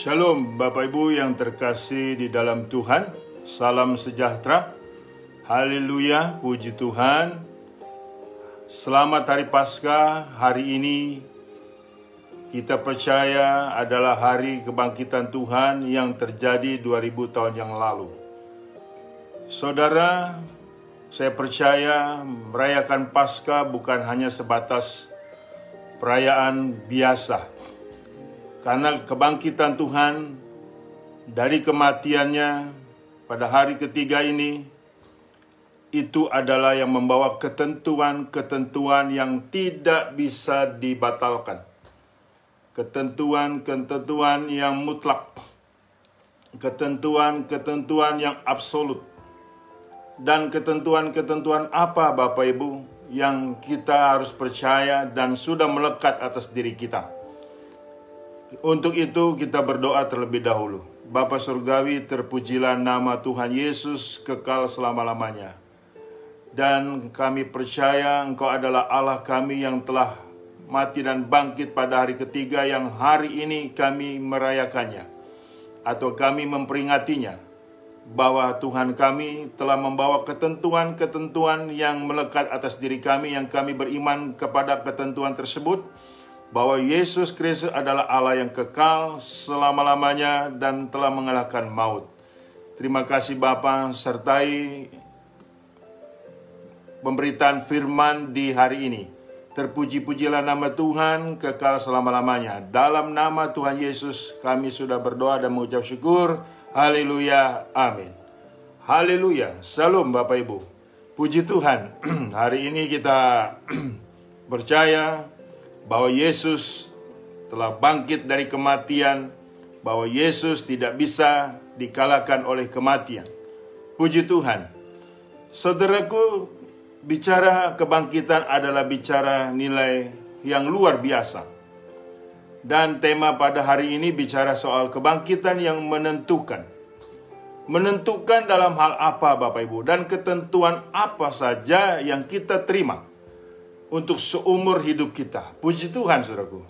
Shalom Bapak Ibu yang terkasih di dalam Tuhan. Salam sejahtera. Haleluya, puji Tuhan. Selamat Hari Paskah. Hari ini kita percaya adalah hari kebangkitan Tuhan yang terjadi 2000 tahun yang lalu. Saudara, saya percaya merayakan Paskah bukan hanya sebatas perayaan biasa. Karena kebangkitan Tuhan dari kematiannya pada hari ketiga ini, itu adalah yang membawa ketentuan-ketentuan yang tidak bisa dibatalkan. Ketentuan-ketentuan yang mutlak. Ketentuan-ketentuan yang absolut. Dan ketentuan-ketentuan apa Bapak Ibu yang kita harus percaya dan sudah melekat atas diri kita. Untuk itu kita berdoa terlebih dahulu. Bapa Surgawi, terpujilah nama Tuhan Yesus kekal selama-lamanya. Dan kami percaya Engkau adalah Allah kami yang telah mati dan bangkit pada hari ketiga yang hari ini kami merayakannya. Atau kami memperingatinya. Bahwa Tuhan kami telah membawa ketentuan-ketentuan yang melekat atas diri kami yang kami beriman kepada ketentuan tersebut. Bahwa Yesus Kristus adalah Allah yang kekal selama-lamanya dan telah mengalahkan maut. Terima kasih Bapa, sertai pemberitaan firman di hari ini. Terpuji-pujilah nama Tuhan kekal selama-lamanya. Dalam nama Tuhan Yesus kami sudah berdoa dan mengucap syukur. Haleluya, amin. Haleluya, salam Bapak Ibu. Puji Tuhan, hari ini kita percaya bahwa Yesus telah bangkit dari kematian, bahwa Yesus tidak bisa dikalahkan oleh kematian. Puji Tuhan. Saudaraku, bicara kebangkitan adalah bicara nilai yang luar biasa. Dan tema pada hari ini bicara soal kebangkitan yang menentukan. Menentukan dalam hal apa Bapak Ibu, dan ketentuan apa saja yang kita terima untuk seumur hidup kita. Puji Tuhan, saudaraku.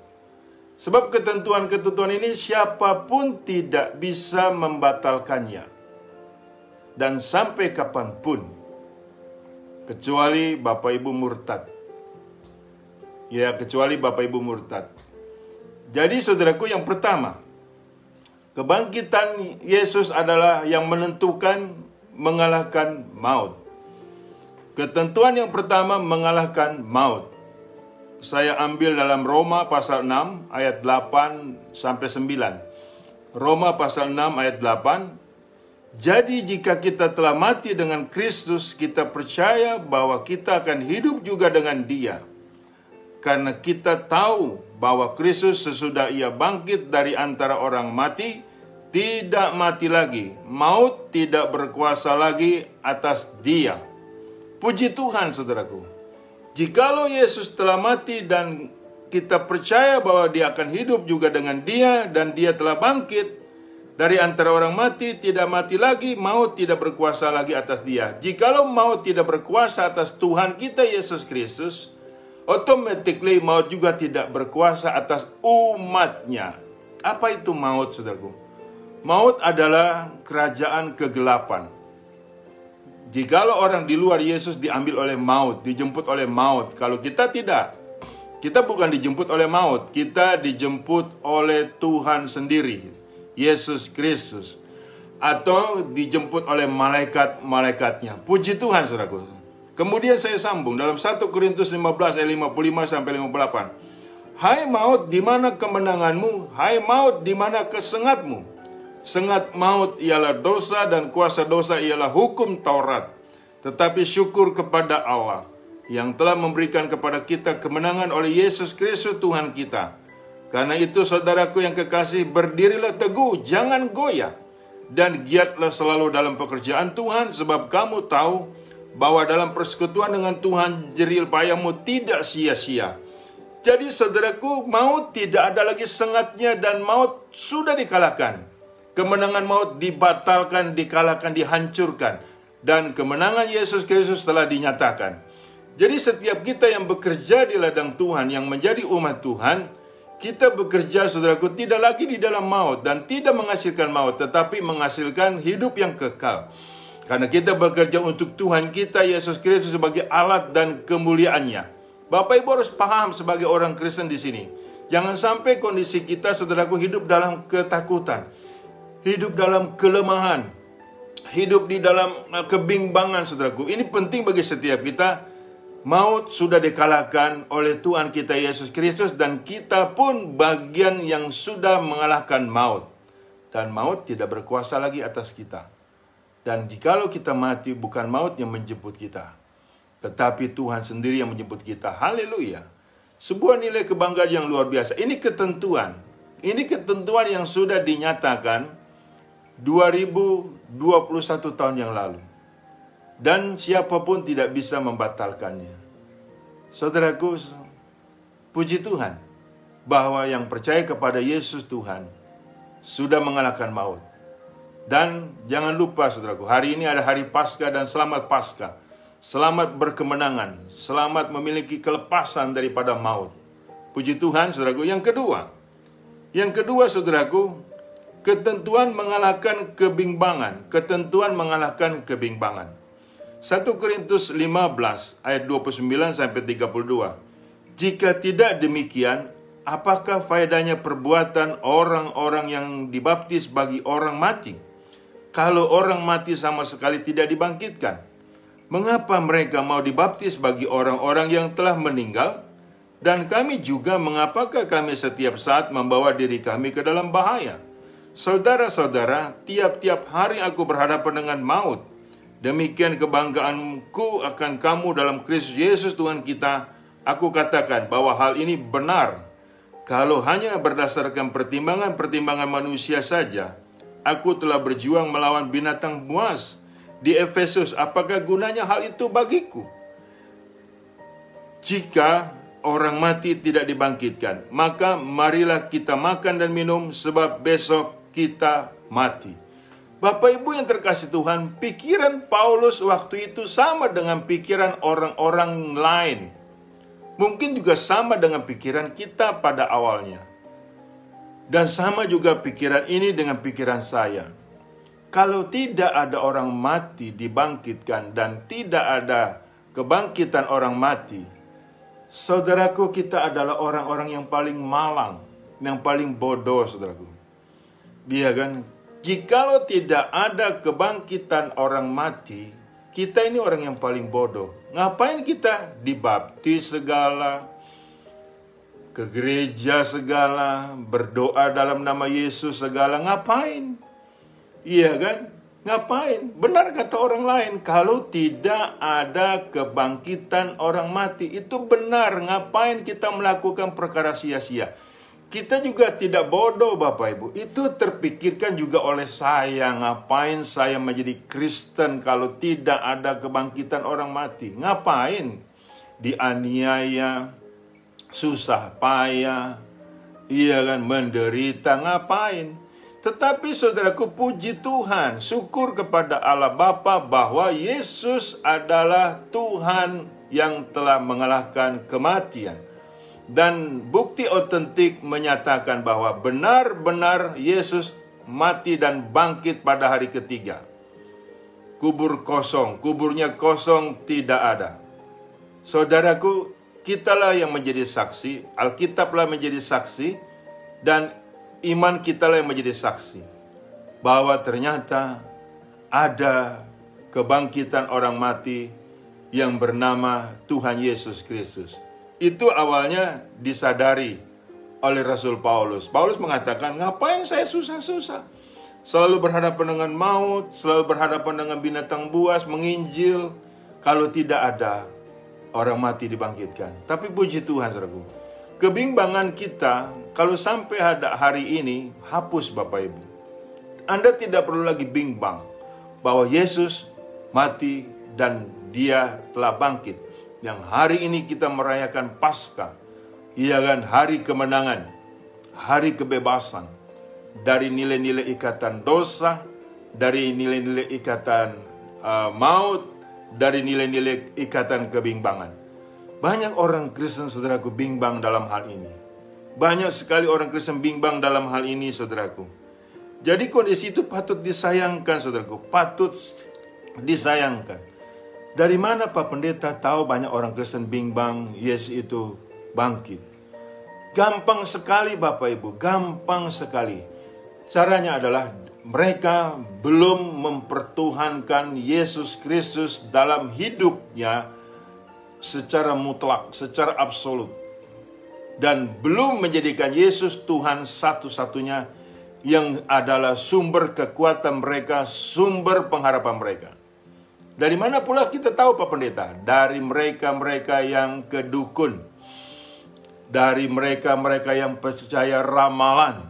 Sebab ketentuan-ketentuan ini siapapun tidak bisa membatalkannya. Dan sampai kapanpun. Kecuali Bapak Ibu murtad. Ya, kecuali Bapak Ibu murtad. Jadi saudaraku, yang pertama, kebangkitan Yesus adalah yang menentukan mengalahkan maut. Ketentuan yang pertama mengalahkan maut. Saya ambil dalam Roma pasal 6 ayat 8 sampai 9. Roma pasal 6 ayat 8. Jadi jika kita telah mati dengan Kristus, kita percaya bahwa kita akan hidup juga dengan Dia. Karena kita tahu bahwa Kristus sesudah Ia bangkit dari antara orang mati, tidak mati lagi. Maut tidak berkuasa lagi atas Dia. Puji Tuhan, saudaraku. Jikalau Yesus telah mati dan kita percaya bahwa Dia akan hidup juga dengan Dia, dan Dia telah bangkit dari antara orang mati, tidak mati lagi, maut tidak berkuasa lagi atas Dia. Jikalau maut tidak berkuasa atas Tuhan kita Yesus Kristus, automatically maut juga tidak berkuasa atas umatnya. Apa itu maut, saudaraku? Maut adalah kerajaan kegelapan. Jikalau orang di luar Yesus diambil oleh maut, dijemput oleh maut. Kalau kita tidak, kita bukan dijemput oleh maut, kita dijemput oleh Tuhan sendiri, Yesus Kristus. Atau dijemput oleh malaikat-malaikatnya. Puji Tuhan, saudaraku. Kemudian saya sambung dalam 1 Korintus 15 ayat 55 sampai 58. Hai maut, di mana kemenanganmu? Hai maut, di mana kesengatmu? Sengat maut ialah dosa dan kuasa dosa ialah hukum Taurat. Tetapi syukur kepada Allah yang telah memberikan kepada kita kemenangan oleh Yesus Kristus Tuhan kita. Karena itu saudaraku yang kekasih, berdirilah teguh, jangan goyah. Dan giatlah selalu dalam pekerjaan Tuhan, sebab kamu tahu bahwa dalam persekutuan dengan Tuhan jerih payahmu tidak sia-sia. Jadi saudaraku, maut tidak ada lagi sengatnya dan maut sudah dikalahkan. Kemenangan maut dibatalkan, dikalahkan, dihancurkan. Dan kemenangan Yesus Kristus telah dinyatakan. Jadi setiap kita yang bekerja di ladang Tuhan, yang menjadi umat Tuhan, Kita bekerja, saudaraku, tidak lagi di dalam maut dan tidak menghasilkan maut, tetapi menghasilkan hidup yang kekal. Karena kita bekerja untuk Tuhan kita, Yesus Kristus, sebagai alat dan kemuliaannya. Bapak Ibu harus paham sebagai orang Kristen di sini. Jangan sampai kondisi kita, saudaraku, hidup dalam ketakutan, hidup dalam kelemahan, hidup di dalam kebimbangan, saudaraku. Ini penting bagi setiap kita. Maut sudah dikalahkan oleh Tuhan kita Yesus Kristus, dan kita pun bagian yang sudah mengalahkan maut. Dan maut tidak berkuasa lagi atas kita. Dan jikalau kita mati, bukan maut yang menjemput kita, tetapi Tuhan sendiri yang menjemput kita. Haleluya. Sebuah nilai kebanggaan yang luar biasa. Ini ketentuan. Ini ketentuan yang sudah dinyatakan 2021 tahun yang lalu. Dan siapapun tidak bisa membatalkannya. Saudaraku, puji Tuhan bahwa yang percaya kepada Yesus Tuhan sudah mengalahkan maut. Dan jangan lupa, saudaraku, hari ini ada hari Paskah, dan selamat Paskah. Selamat berkemenangan, selamat memiliki kelepasan daripada maut. Puji Tuhan, saudaraku. Yang kedua, saudaraku, ketentuan mengalahkan kebimbangan. Ketentuan mengalahkan kebimbangan. 1 Korintus 15 ayat 29 sampai 32. Jika tidak demikian, apakah faedahnya perbuatan orang-orang yang dibaptis bagi orang mati? Kalau orang mati sama sekali tidak dibangkitkan, mengapa mereka mau dibaptis bagi orang-orang yang telah meninggal? Dan kami juga, mengapakah kami setiap saat membawa diri kami ke dalam bahaya? Saudara-saudara, tiap-tiap hari aku berhadapan dengan maut. Demikian kebanggaanku akan kamu dalam Kristus Yesus Tuhan kita. Aku katakan bahwa hal ini benar. Kalau hanya berdasarkan pertimbangan-pertimbangan manusia saja, aku telah berjuang melawan binatang buas di Efesus. Apakah gunanya hal itu bagiku? Jika orang mati tidak dibangkitkan, maka marilah kita makan dan minum, sebab besok kita mati. Bapak Ibu yang terkasih Tuhan, pikiran Paulus waktu itu sama dengan pikiran orang-orang lain. Mungkin juga sama dengan pikiran kita pada awalnya. Dan sama juga pikiran ini dengan pikiran saya. Kalau tidak ada orang mati dibangkitkan dan tidak ada kebangkitan orang mati, saudaraku, kita adalah orang-orang yang paling malang, yang paling bodoh, saudaraku. Iya kan? Jikalau tidak ada kebangkitan orang mati, kita ini orang yang paling bodoh. Ngapain kita dibaptis segala, ke gereja segala, berdoa dalam nama Yesus segala, ngapain? Iya kan? Ngapain? Benar kata orang lain, kalau tidak ada kebangkitan orang mati, itu benar. Ngapain kita melakukan perkara sia-sia? Kita juga tidak bodoh, Bapak Ibu. Itu terpikirkan juga oleh saya. Ngapain saya menjadi Kristen kalau tidak ada kebangkitan orang mati? Ngapain? Dianiaya, susah payah, iya kan, menderita, ngapain? Tetapi saudaraku, puji Tuhan, syukur kepada Allah Bapa bahwa Yesus adalah Tuhan yang telah mengalahkan kematian. Dan bukti otentik menyatakan bahwa benar-benar Yesus mati dan bangkit pada hari ketiga. Kubur kosong, kuburnya kosong, tidak ada. Saudaraku, kitalah yang menjadi saksi, Alkitablah menjadi saksi, dan iman kitalah yang menjadi saksi. Bahwa ternyata ada kebangkitan orang mati yang bernama Tuhan Yesus Kristus. Itu awalnya disadari oleh Rasul Paulus. Paulus mengatakan, ngapain saya susah-susah? Selalu berhadapan dengan maut, selalu berhadapan dengan binatang buas, menginjil, kalau tidak ada orang mati dibangkitkan. Tapi puji Tuhan, saudaraku, kebimbangan kita, kalau sampai ada hari ini, hapus Bapak Ibu. Anda tidak perlu lagi bimbang bahwa Yesus mati dan Dia telah bangkit. Yang hari ini kita merayakan Paskah, iya kan, hari kemenangan, hari kebebasan dari nilai-nilai ikatan dosa, dari nilai-nilai ikatan maut, dari nilai-nilai ikatan kebimbangan. Banyak orang Kristen, saudaraku, bimbang dalam hal ini. Banyak sekali orang Kristen bimbang dalam hal ini, saudaraku. Jadi kondisi itu patut disayangkan, saudaraku. Patut disayangkan. Dari mana Pak Pendeta tahu banyak orang Kristen bimbang Yesus itu bangkit? Gampang sekali Bapak Ibu, gampang sekali. Caranya adalah mereka belum mempertuhankan Yesus Kristus dalam hidupnya secara mutlak, secara absolut. Dan belum menjadikan Yesus Tuhan satu-satunya yang adalah sumber kekuatan mereka, sumber pengharapan mereka. Dari mana pula kita tahu Pak Pendeta? Dari mereka-mereka yang kedukun, dari mereka-mereka yang percaya ramalan,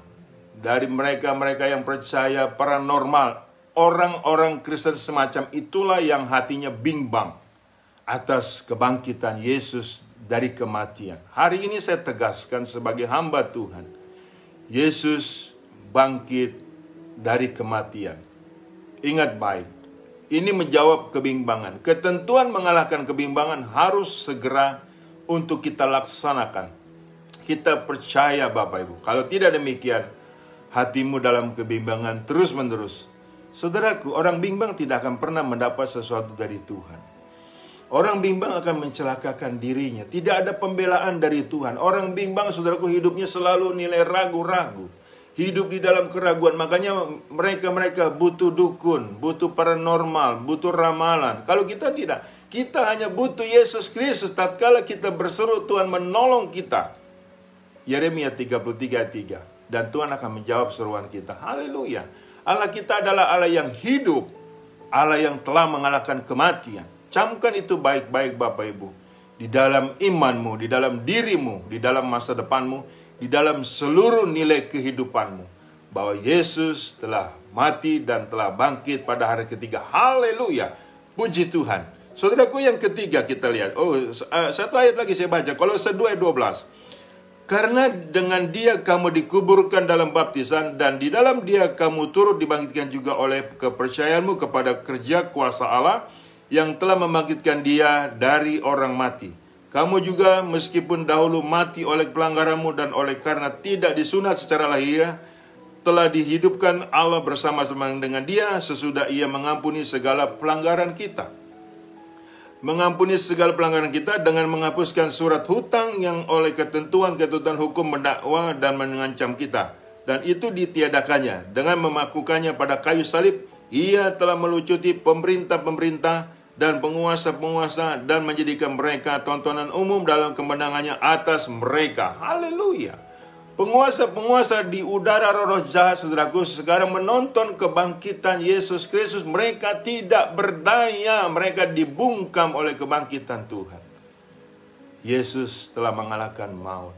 dari mereka-mereka yang percaya paranormal. Orang-orang Kristen semacam itulah yang hatinya bimbang atas kebangkitan Yesus dari kematian. Hari ini saya tegaskan sebagai hamba Tuhan, Yesus bangkit dari kematian. Ingat baik, ini menjawab kebimbangan. Ketentuan mengalahkan kebimbangan harus segera untuk kita laksanakan. Kita percaya Bapak Ibu. Kalau tidak demikian, hatimu dalam kebimbangan terus-menerus. Saudaraku, orang bimbang tidak akan pernah mendapat sesuatu dari Tuhan. Orang bimbang akan mencelakakan dirinya. Tidak ada pembelaan dari Tuhan. Orang bimbang, saudaraku, hidupnya selalu nilai ragu-ragu. Hidup di dalam keraguan. Makanya mereka butuh dukun, butuh paranormal, butuh ramalan. Kalau kita tidak, kita hanya butuh Yesus Kristus. Tatkala kita berseru, Tuhan menolong kita. Yeremia 33:3. Dan Tuhan akan menjawab seruan kita. Haleluya. Allah kita adalah Allah yang hidup. Allah yang telah mengalahkan kematian. Camkan itu baik-baik Bapak Ibu. Di dalam imanmu, di dalam dirimu, di dalam masa depanmu, di dalam seluruh nilai kehidupanmu. Bahwa Yesus telah mati dan telah bangkit pada hari ketiga. Haleluya. Puji Tuhan. Saudaraku, yang ketiga kita lihat. Satu ayat lagi saya baca. Kolose 2:12. Karena dengan dia kamu dikuburkan dalam baptisan, dan di dalam dia kamu turut dibangkitkan juga oleh kepercayaanmu kepada kerja kuasa Allah, yang telah membangkitkan dia dari orang mati. Kamu juga meskipun dahulu mati oleh pelanggaranmu dan oleh karena tidak disunat secara lahiriah, telah dihidupkan Allah bersama-sama dengan dia sesudah ia mengampuni segala pelanggaran kita. Mengampuni segala pelanggaran kita dengan menghapuskan surat hutang yang oleh ketentuan-ketentuan hukum mendakwa dan mengancam kita. Dan itu ditiadakannya. Dengan memakukannya pada kayu salib, ia telah melucuti pemerintah-pemerintah dan penguasa-penguasa dan menjadikan mereka tontonan umum dalam kemenangannya atas mereka. Haleluya. Penguasa-penguasa di udara roh jahat, saudaraku, sekarang menonton kebangkitan Yesus Kristus. Mereka tidak berdaya, mereka dibungkam oleh kebangkitan Tuhan. Yesus telah mengalahkan maut.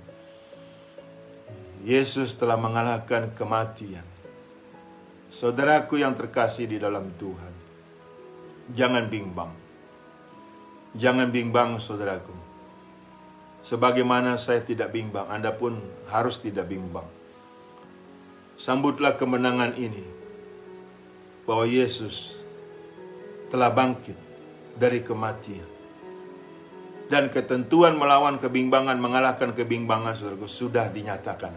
Yesus telah mengalahkan kematian. Saudaraku yang terkasih di dalam Tuhan, jangan bimbang. Jangan bimbang, saudaraku. Sebagaimana saya tidak bimbang, Anda pun harus tidak bimbang. Sambutlah kemenangan ini, bahwa Yesus telah bangkit dari kematian. Dan ketentuan melawan kebimbangan, mengalahkan kebimbangan, saudaraku, sudah dinyatakan.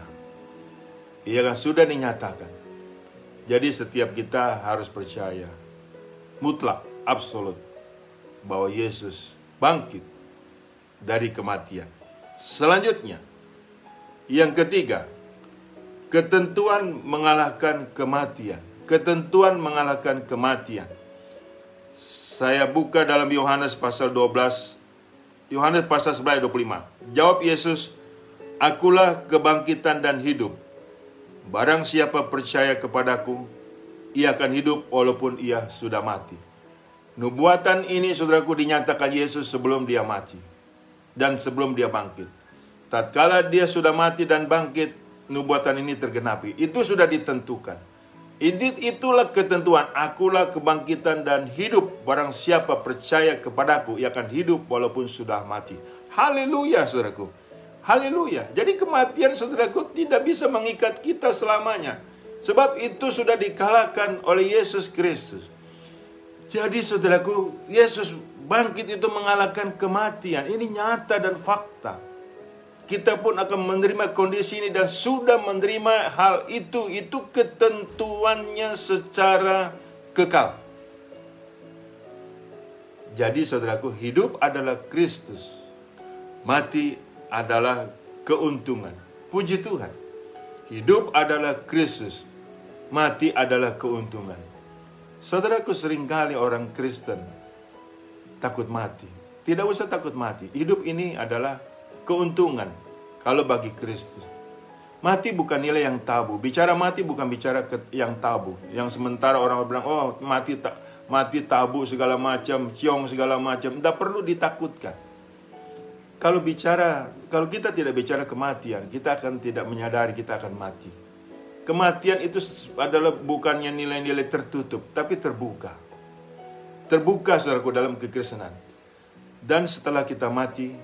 Iya kan, sudah dinyatakan. Jadi setiap kita harus percaya, mutlak, absolut, bahwa Yesus bangkit dari kematian. Selanjutnya, yang ketiga, ketentuan mengalahkan kematian. Ketentuan mengalahkan kematian. Saya buka dalam Yohanes pasal 12, Yohanes pasal 11 ayat 25. Jawab Yesus, akulah kebangkitan dan hidup. Barang siapa percaya kepadaku, ia akan hidup walaupun ia sudah mati. Nubuatan ini, saudaraku, dinyatakan Yesus sebelum dia mati dan sebelum dia bangkit. Tatkala dia sudah mati dan bangkit, nubuatan ini tergenapi. Itu sudah ditentukan. Itulah ketentuan. Akulah kebangkitan dan hidup. Barang siapa percaya kepadaku, ia akan hidup walaupun sudah mati. Haleluya, saudaraku. Haleluya. Jadi kematian, saudaraku, tidak bisa mengikat kita selamanya. Sebab itu sudah dikalahkan oleh Yesus Kristus. Jadi, saudaraku, Yesus bangkit itu mengalahkan kematian. Ini nyata dan fakta. kita pun akan menerima kondisi ini dan sudah menerima hal itu. Itu ketentuannya secara kekal. Jadi saudaraku, hidup adalah Kristus, mati adalah keuntungan. Puji Tuhan. Hidup adalah Kristus, mati adalah keuntungan. Saudaraku, seringkali orang Kristen takut mati. Tidak usah takut mati. Hidup ini adalah keuntungan kalau bagi Kristus. Mati bukan nilai yang tabu. Bicara mati bukan bicara yang tabu. Yang sementara orang bilang, oh mati tabu segala macam, ciong segala macam. Tidak perlu ditakutkan. Kalau kita tidak bicara kematian, kita akan tidak menyadari kita akan mati. Kematian itu adalah bukannya nilai-nilai tertutup, tapi terbuka. Terbuka, saudaraku, dalam kekristenan. Dan setelah kita mati,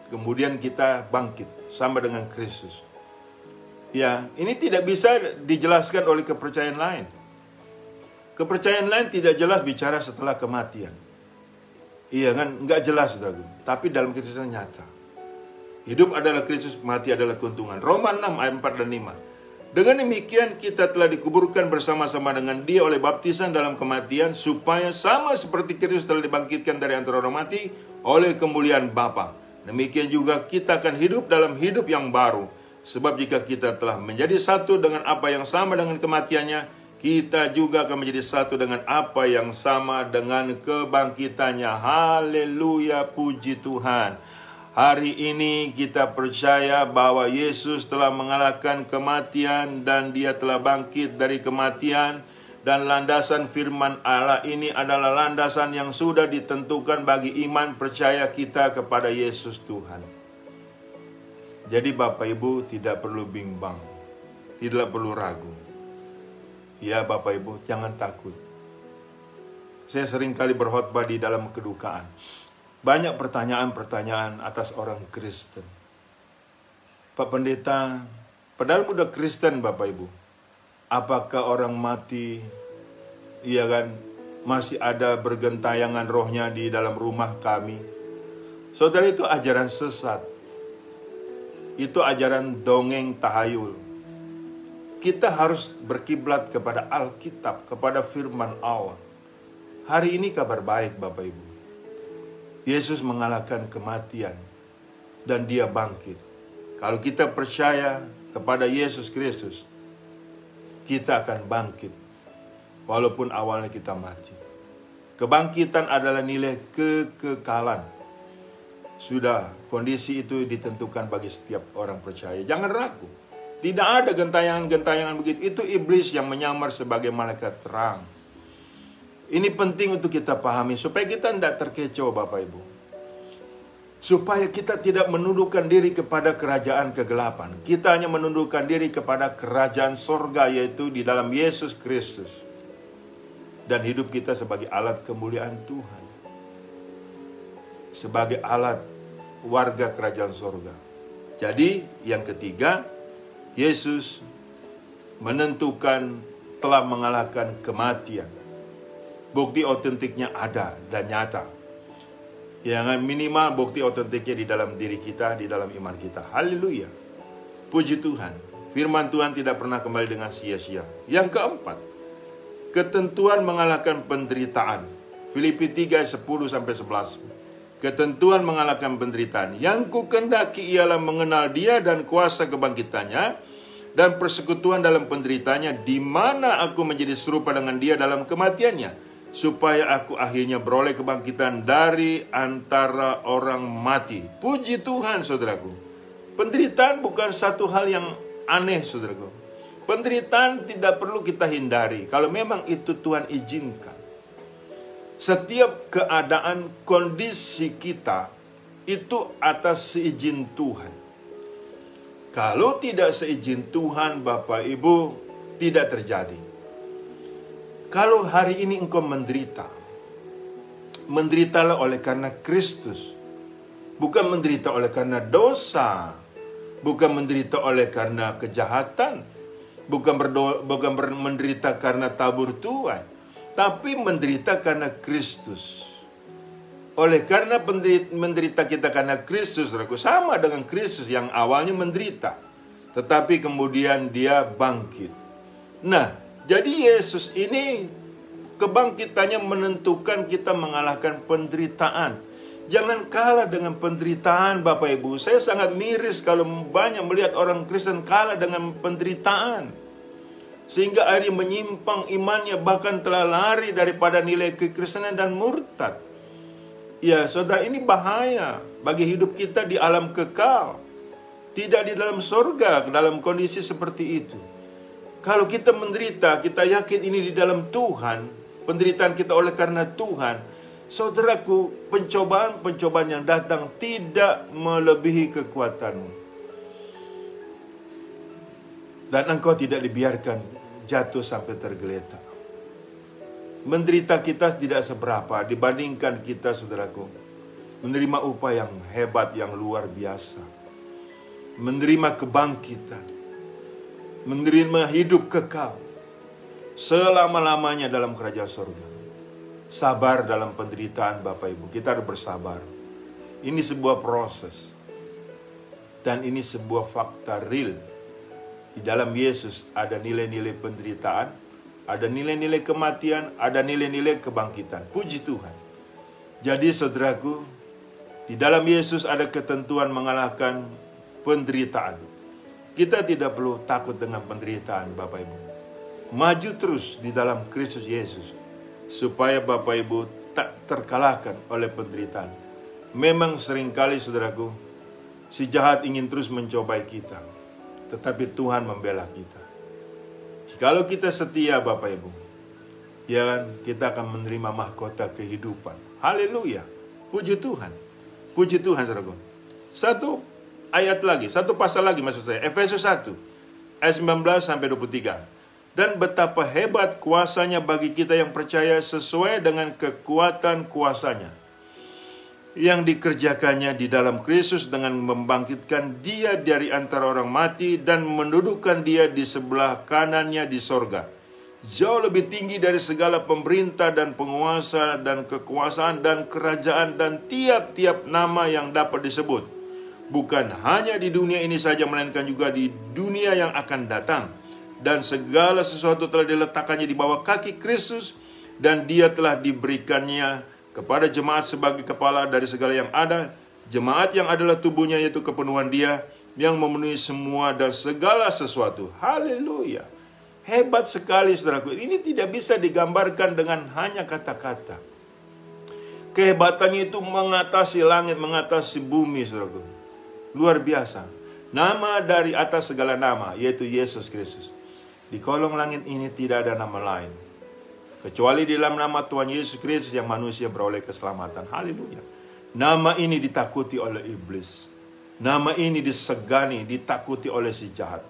kemudian kita bangkit sama dengan Kristus. Ya, ini tidak bisa dijelaskan oleh kepercayaan lain. Kepercayaan lain tidak jelas bicara setelah kematian. Iya kan, nggak jelas, saudaraku. Tapi dalam Kristus nyata. Hidup adalah Kristus, mati adalah keuntungan. Roma 6 ayat 4 dan 5. Dengan demikian kita telah dikuburkan bersama-sama dengan Dia oleh baptisan dalam kematian, supaya sama seperti Kristus telah dibangkitkan dari antara orang mati oleh kemuliaan Bapa. Demikian juga kita akan hidup dalam hidup yang baru. Sebab jika kita telah menjadi satu dengan apa yang sama dengan kematiannya, kita juga akan menjadi satu dengan apa yang sama dengan kebangkitannya. Haleluya, puji Tuhan. Hari ini kita percaya bahwa Yesus telah mengalahkan kematian dan Dia telah bangkit dari kematian. Dan landasan firman Allah ini adalah landasan yang sudah ditentukan bagi iman percaya kita kepada Yesus Tuhan. Jadi Bapak Ibu tidak perlu bimbang, tidak perlu ragu. Ya Bapak Ibu, jangan takut. Saya sering kali berkhotbah di dalam kedukaan. Banyak pertanyaan-pertanyaan atas orang Kristen. Pak Pendeta, padahal udah Kristen Bapak Ibu. Apakah orang mati, iya kan, masih ada bergentayangan rohnya di dalam rumah kami? Saudara, itu ajaran sesat. Itu ajaran dongeng tahayul. Kita harus berkiblat kepada Alkitab, kepada firman Allah. Hari ini kabar baik Bapak Ibu. Yesus mengalahkan kematian dan Dia bangkit. Kalau kita percaya kepada Yesus Kristus, kita akan bangkit walaupun awalnya kita mati. Kebangkitan adalah nilai kekekalan. Sudah, kondisi itu ditentukan bagi setiap orang percaya. Jangan ragu. Tidak ada gentayangan-gentayangan begitu. Itu iblis yang menyamar sebagai malaikat terang. Ini penting untuk kita pahami supaya kita tidak terkecoh Bapak Ibu. Supaya kita tidak menundukkan diri kepada kerajaan kegelapan. Kita hanya menundukkan diri kepada kerajaan sorga, yaitu di dalam Yesus Kristus. Dan hidup kita sebagai alat kemuliaan Tuhan. Sebagai alat warga kerajaan sorga. Jadi yang ketiga, Yesus menentukan telah mengalahkan kematian. Bukti otentiknya ada dan nyata. Yang minimal bukti otentiknya di dalam diri kita, di dalam iman kita. Haleluya. Puji Tuhan. Firman Tuhan tidak pernah kembali dengan sia-sia. Yang keempat, ketentuan mengalahkan penderitaan. Filipi 3, 10-11. Ketentuan mengalahkan penderitaan. Yang kukendaki ialah mengenal Dia dan kuasa kebangkitannya dan persekutuan dalam penderitaannya, di mana aku menjadi serupa dengan Dia dalam kematiannya, supaya aku akhirnya beroleh kebangkitan dari antara orang mati. Puji Tuhan, saudaraku. Penderitaan bukan satu hal yang aneh, saudaraku. Penderitaan tidak perlu kita hindari kalau memang itu Tuhan izinkan. Setiap keadaan kondisi kita itu atas seizin Tuhan. Kalau tidak seizin Tuhan, Bapak Ibu, tidak terjadi. Kalau hari ini engkau menderita, menderitalah oleh karena Kristus. Bukan menderita oleh karena dosa. Bukan menderita oleh karena kejahatan. Bukan menderita karena tabur tuai. Tapi menderita karena Kristus. Oleh karena menderita kita karena Kristus, saudaraku, sama dengan Kristus yang awalnya menderita, tetapi kemudian dia bangkit. Nah, jadi Yesus ini kebangkitannya menentukan kita mengalahkan penderitaan. Jangan kalah dengan penderitaan, Bapak Ibu. Saya sangat miris kalau banyak melihat orang Kristen kalah dengan penderitaan, sehingga akhirnya menyimpang imannya, bahkan telah lari daripada nilai kekristenan dan murtad. Ya, saudara, ini bahaya bagi hidup kita di alam kekal, tidak di dalam surga dalam kondisi seperti itu. Kalau kita menderita, kita yakin ini di dalam Tuhan, penderitaan kita oleh karena Tuhan. Saudaraku, pencobaan-pencobaan yang datang tidak melebihi kekuatanmu, dan engkau tidak dibiarkan jatuh sampai tergeletak. Menderita kita tidak seberapa dibandingkan kita, saudaraku, menerima upah yang hebat, yang luar biasa, menerima kebangkitan, menerima hidup kekal selama-lamanya dalam kerajaan surga. Sabar dalam penderitaan, Bapak Ibu. Kita harus bersabar. Ini sebuah proses, dan ini sebuah fakta real. Di dalam Yesus ada nilai-nilai penderitaan, ada nilai-nilai kematian, ada nilai-nilai kebangkitan. Puji Tuhan. Jadi saudaraku, di dalam Yesus ada ketentuan mengalahkan penderitaan. Kita tidak perlu takut dengan penderitaan, Bapak Ibu. Maju terus di dalam Kristus Yesus, supaya Bapak Ibu tak terkalahkan oleh penderitaan. Memang seringkali, saudaraku, si jahat ingin terus mencobai kita, tetapi Tuhan membela kita. Kalau kita setia, Bapak Ibu, ya, kita akan menerima mahkota kehidupan. Haleluya. Puji Tuhan. Puji Tuhan, saudaraku. Satu ayat lagi, satu pasal lagi maksud saya. Efesus 1, ayat 19 sampai 23. Dan betapa hebat kuasanya bagi kita yang percaya sesuai dengan kekuatan kuasanya, yang dikerjakannya di dalam Kristus dengan membangkitkan dia dari antara orang mati dan mendudukkan dia di sebelah kanannya di sorga, jauh lebih tinggi dari segala pemerintah dan penguasa dan kekuasaan dan kerajaan dan tiap-tiap nama yang dapat disebut, bukan hanya di dunia ini saja, melainkan juga di dunia yang akan datang. Dan segala sesuatu telah diletakkannya di bawah kaki Kristus, dan dia telah diberikannya kepada jemaat sebagai kepala dari segala yang ada. Jemaat yang adalah tubuhnya, yaitu kepenuhan dia yang memenuhi semua dan segala sesuatu. Haleluya. Hebat sekali, saudaraku. Ini tidak bisa digambarkan dengan hanya kata-kata. Kehebatannya itu mengatasi langit, mengatasi bumi, saudaraku. Luar biasa. Nama dari atas segala nama, yaitu Yesus Kristus. Di kolong langit ini tidak ada nama lain kecuali di dalam nama Tuhan Yesus Kristus yang manusia beroleh keselamatan. Haleluya. Nama ini ditakuti oleh iblis. Nama ini disegani, ditakuti oleh si jahat.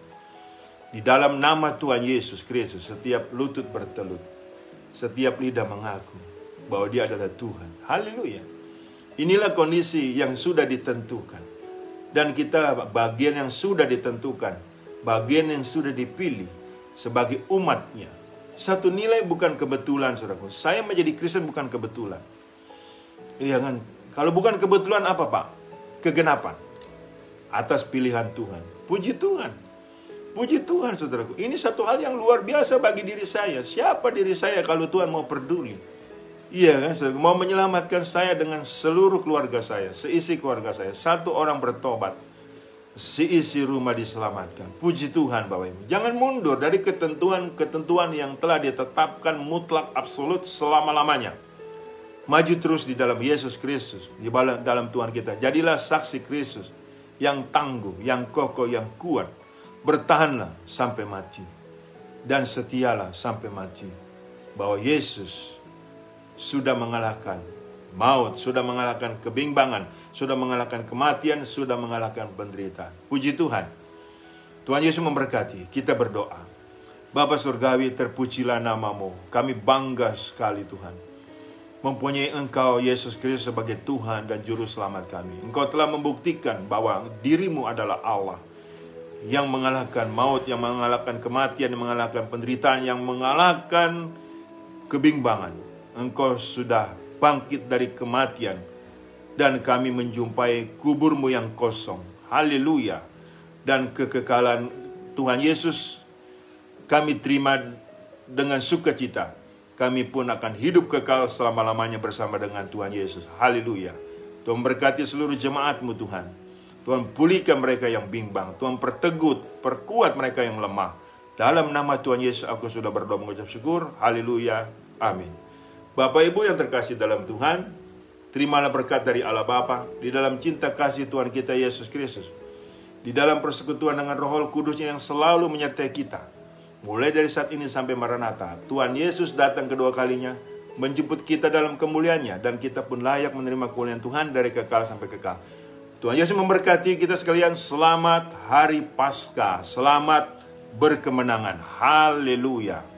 Di dalam nama Tuhan Yesus Kristus, setiap lutut bertelut, setiap lidah mengaku bahwa dia adalah Tuhan. Haleluya. Inilah kondisi yang sudah ditentukan. Dan kita bagian yang sudah ditentukan, bagian yang sudah dipilih sebagai umatnya. Satu nilai bukan kebetulan, saudaraku. Saya menjadi Kristen bukan kebetulan. Iya kan? Kalau bukan kebetulan apa, Pak? Kegenapan. Atas pilihan Tuhan. Puji Tuhan. Puji Tuhan, saudaraku. Ini satu hal yang luar biasa bagi diri saya. Siapa diri saya kalau Tuhan mau peduli? Iya kan, saudaraku? Mau menyelamatkan saya dengan seluruh keluarga saya. Seisi keluarga saya. Satu orang bertobat, seisi rumah diselamatkan. Puji Tuhan, Bapak Ibu. Jangan mundur dari ketentuan-ketentuan yang telah ditetapkan mutlak absolut selama-lamanya. Maju terus di dalam Yesus Kristus, di dalam Tuhan kita. Jadilah saksi Kristus yang tangguh, yang kokoh, yang kuat. Bertahanlah sampai mati, dan setialah sampai mati, bahwa Yesus sudah mengalahkan maut, sudah mengalahkan kebimbangan, sudah mengalahkan kematian, sudah mengalahkan penderitaan. Puji Tuhan. Tuhan Yesus memberkati. Kita berdoa. Bapa Surgawi, terpujilah namamu. Kami bangga sekali, Tuhan, mempunyai Engkau Yesus Kristus sebagai Tuhan dan Juru Selamat kami. Engkau telah membuktikan bahwa dirimu adalah Allah yang mengalahkan maut, yang mengalahkan kematian, yang mengalahkan penderitaan, yang mengalahkan kebimbangan. Engkau sudah bangkit dari kematian dan kami menjumpai kubur-Mu yang kosong. Haleluya. Dan kekekalan Tuhan Yesus kami terima dengan sukacita. Kami pun akan hidup kekal selama-lamanya bersama dengan Tuhan Yesus. Haleluya. Tuhan berkati seluruh jemaat-Mu Tuhan. Tuhan pulihkan mereka yang bimbang. Tuhan perkuat mereka yang lemah. Dalam nama Tuhan Yesus aku sudah berdoa mengucap syukur. Haleluya. Amin. Bapak Ibu yang terkasih dalam Tuhan, terimalah berkat dari Allah Bapa, di dalam cinta kasih Tuhan kita Yesus Kristus, di dalam persekutuan dengan Roh Kudusnya yang selalu menyertai kita. Mulai dari saat ini sampai Maranatha, Tuhan Yesus datang kedua kalinya, menjemput kita dalam kemuliaannya, dan kita pun layak menerima kemuliaan Tuhan dari kekal sampai kekal. Tuhan Yesus memberkati kita sekalian. Selamat Hari Paskah. Selamat berkemenangan. Haleluya.